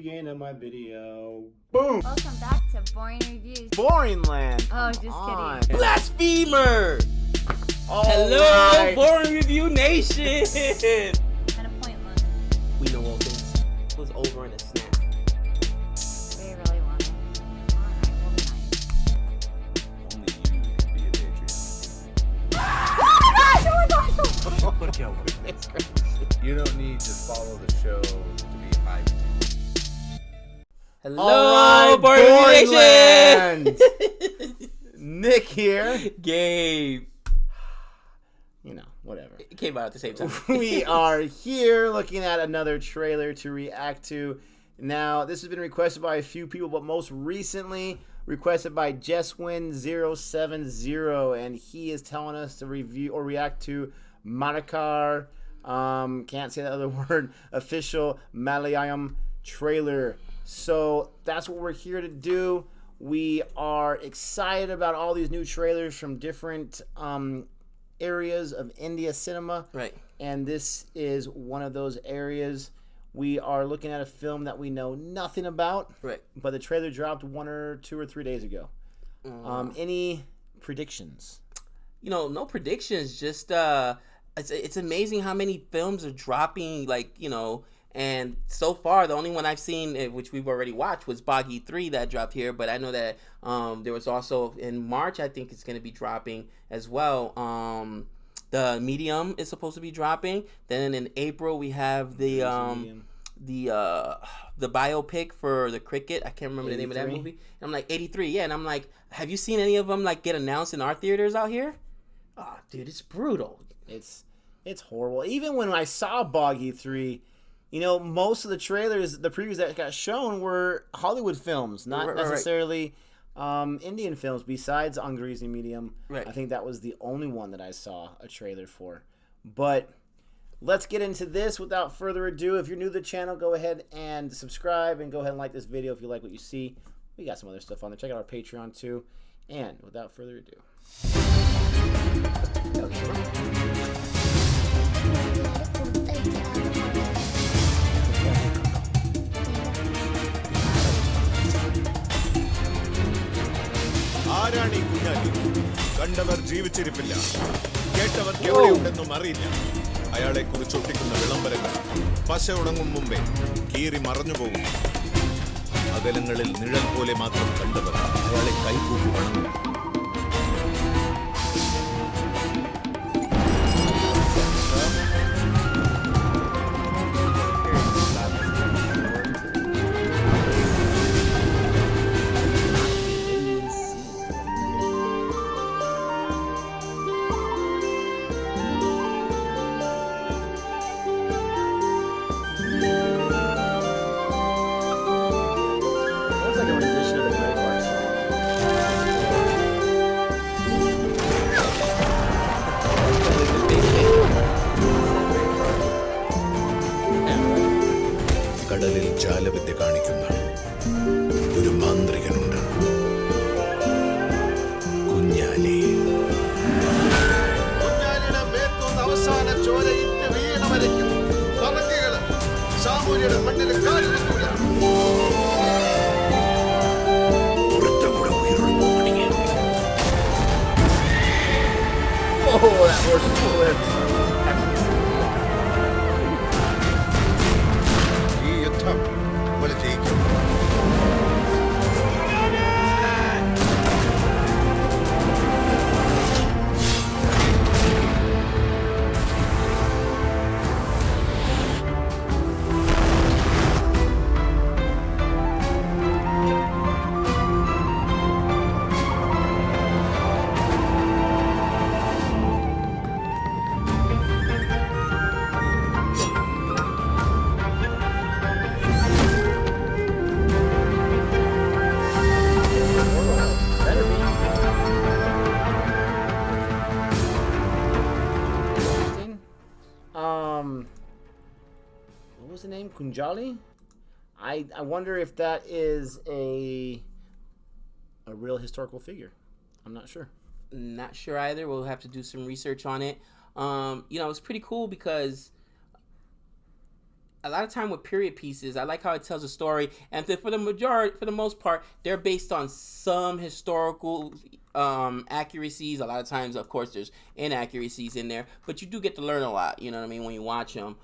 Beginning of my video. Boom! Welcome back to Boring Reviews. Boring land. Oh, just kidding. Blasphemer! All Hello, right. Boring Review Nation! Kind of pointless. We know all things. It was over in a snap. We really want it. Alright, we'll be nice. Only you can be a Patreon. Oh my gosh! You don't need to follow the show to be hyped. Hello, All right, Boring Review Boring Nation! Nick here. Gabe. You know, whatever. It came out at the same time. We are here looking at another trailer to react to. Now, this has been requested by a few people, but most recently requested by JessWin070, and he is telling us to review or react to Marakkar. Can't say that other word. Official Malayalam trailer. So that's what we're here to do. We are excited about all these new trailers from different areas of India cinema. Right. And this is one of those areas. We are looking at a film that we know nothing about. Right. But the trailer dropped 1 or 2 or 3 days ago. Any predictions? You know, no predictions. Just it's amazing how many films are dropping. Like, you know, and so far the only one I've seen, which we've already watched, was Boggy 3 that dropped here. But I know that there was also in March, I think it's going to be dropping as well. The Medium is supposed to be dropping. Then in April we have the biopic for the cricket. I can't remember the name of that 83? movie. And I'm like 83, yeah. And I'm like, have you seen any of them like get announced in our theaters out here? Oh, dude, it's brutal. It's horrible. Even when I saw Boggy 3, you know, most of the trailers, the previews that got shown were Hollywood films, not Right. necessarily Indian films, besides Angrezi Medium. Right. I think that was the only one that I saw a trailer for. But let's get into this without further ado. If you're new to the channel, go ahead and subscribe and go ahead and like this video if you like what you see. We got some other stuff on there. Check out our Patreon too. And without further ado. ആരാണ് ഈ കുഞ്ഞാലി? കണ്ടവർ ജീവിച്ചിരിപ്പില്ല, കേട്ടവർ എവിടെയുണ്ടെന്നും അറിയില്ല. അയാളെ കുറിച്ച് ഒട്ടിക്കുന്ന വിളംബരങ്ങൾ പശ ഉണങ്ങും മുമ്പേ കീറി മറഞ്ഞു പോകും. അകലങ്ങളിൽ നിഴൽ പോലെ മാത്രം കണ്ടവർ അയാളെ കൈകൂപ്പി വണങ്ങും. Looks like a rendition of the Great Park song. കടലിൽ ജാലവിദ്യ കാണിക്കുന്ന ഒരു മാന്ത്രികനുണ്ട്, കുഞ്ഞാലി. കുഞ്ഞാലിയുടെ മേത്തുനിന്ന് അവസാന ചോര ഇറ്റ് വീണ വരയ്ക്കും പറക്കുകള് സാമൂര്യയുടെ മണ്ണിൽ കാലിലെത്തൂല. പുറത്തുകൂടെ ഉയർന്നു പോകണേ. Oh, that horse is flipped. ഈ യുദ്ധം പോലെ ജയിക്കും. Better be. What was the name? Kunjali? I wonder if that is a real historical figure. I'm not sure. Not sure either. We'll have to do some research on it. You know, it's pretty cool because a lot of time with period pieces, I like how it tells a story, and for the most part, they're based on some historical accuracies. A lot of times, of course, there's inaccuracies in there, but you do get to learn a lot. You know what I mean when you watch them.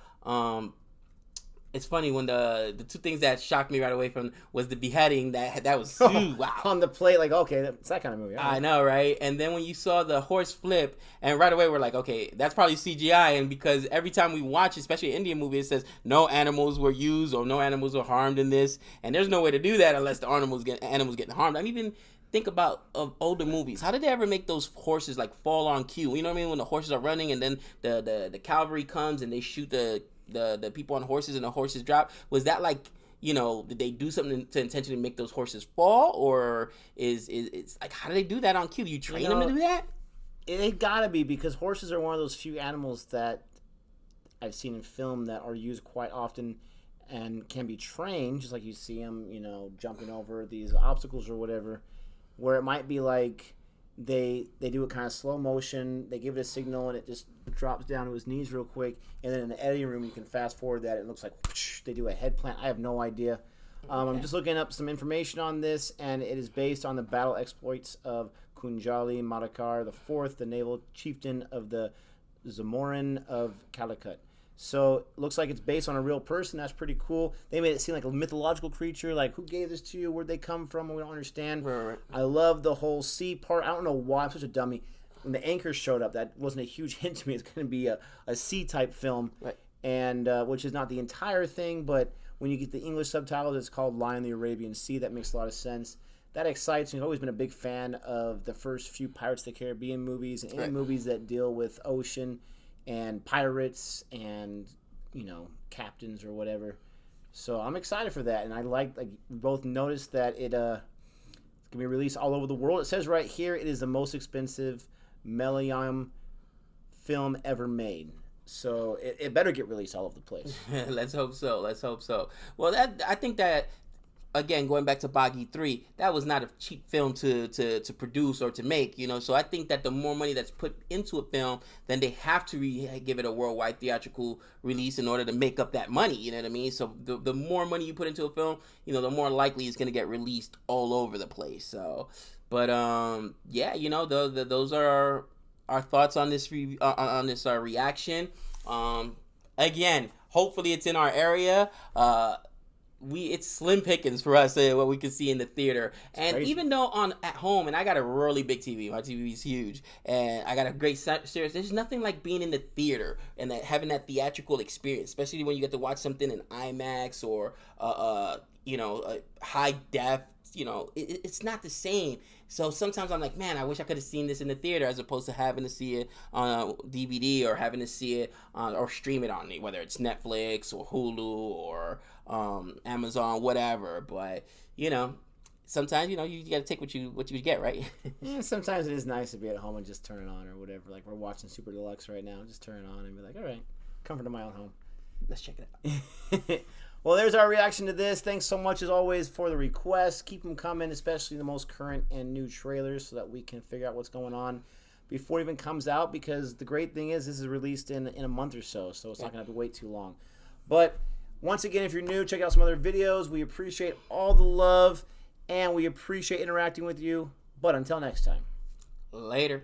It's funny when the two things that shocked me right away from was the beheading. That was wow. On the plate, like, okay, it's that kind of movie. I know, right? And then when you saw the horse flip, and right away we're like, okay, that's probably CGI. And because every time we watch, especially an Indian movie, it says no animals were used or no animals were harmed in this, and there's no way to do that unless the animals getting harmed. I mean, even think about older movies. How did they ever make those horses like fall on cue? You know what I mean? When the horses are running and then the cavalry comes and they shoot the people on horses and the horses drop. Was that like, you know, did they do something to intentionally make those horses fall, or is like, how do they do that on cue? Do you train them to do that? It gotta be, because horses are one of those few animals that I've seen in film that are used quite often and can be trained, just like you see them, you know, jumping over these obstacles or whatever, where it might be like they do it kind of slow motion, they give it a signal and it just drops down to his knees real quick, and then in the editing room you can fast forward that, it looks like whoosh, they do a head plant. I have no idea. I'm just looking up some information on this, and it is based on the battle exploits of Kunjali Marakkar IV, the naval chieftain of the Zamorin of Calicut. So it looks like it's based on a real person. That's pretty cool. They made it seem like a mythological creature. Like, who gave this to you? Where'd they come from? We don't understand. Right. I love the whole sea part. I don't know why. I'm such a dummy. When the anchors showed up, that wasn't a huge hint to me. It's going to be a sea-type film, Right. And which is not the entire thing, but when you get the English subtitles, it's called Lion of the Arabian Sea. That makes a lot of sense. That excites me. I've always been a big fan of the first few Pirates of the Caribbean movies and any movies that deal with ocean and pirates and, you know, captains or whatever. So I'm excited for that, and I like we both noticed that it's gonna be released all over the world. It says right here it is the most expensive Malayalam film ever made. So it better get released all over the place. Let's hope so. Well, I think that, again, going back to Boggy 3, that was not a cheap film to produce or to make, you know. So I think that the more money that's put into a film, then they have to give it a worldwide theatrical release in order to make up that money, you know what I mean? So the more money you put into a film, you know, the more likely it's going to get released all over the place. So, but yeah, you know, those are our thoughts on this reaction. Again, hopefully it's in our area. It's slim pickings for us what we can see in the theater, and crazy. even though at home, and I got a really big TV, my TV is huge, and I got a great series. There's nothing like being in the theater and having that theatrical experience, especially when you get to watch something in IMAX or you know, high def. You know, it's not the same. So sometimes I'm like, man, I wish I could have seen this in the theater as opposed to having to see it on a DVD or having to see it or stream it on whether it's Netflix or Hulu or Amazon, whatever. But, you know, sometimes, you know, you got to take what you get, right? Yeah, sometimes it is nice to be at home and just turn it on or whatever. Like, we're watching Super Deluxe right now. Just turn it on and be like, all right, comfort of my own home. Let's check it out. Well, there's our reaction to this. Thanks so much, as always, for the requests. Keep them coming, especially the most current and new trailers, so that we can figure out what's going on before it even comes out, because the great thing is this is released in a month or so it's not going to have to wait too long. But once again, if you're new, check out some other videos. We appreciate all the love, and we appreciate interacting with you. But until next time. Later.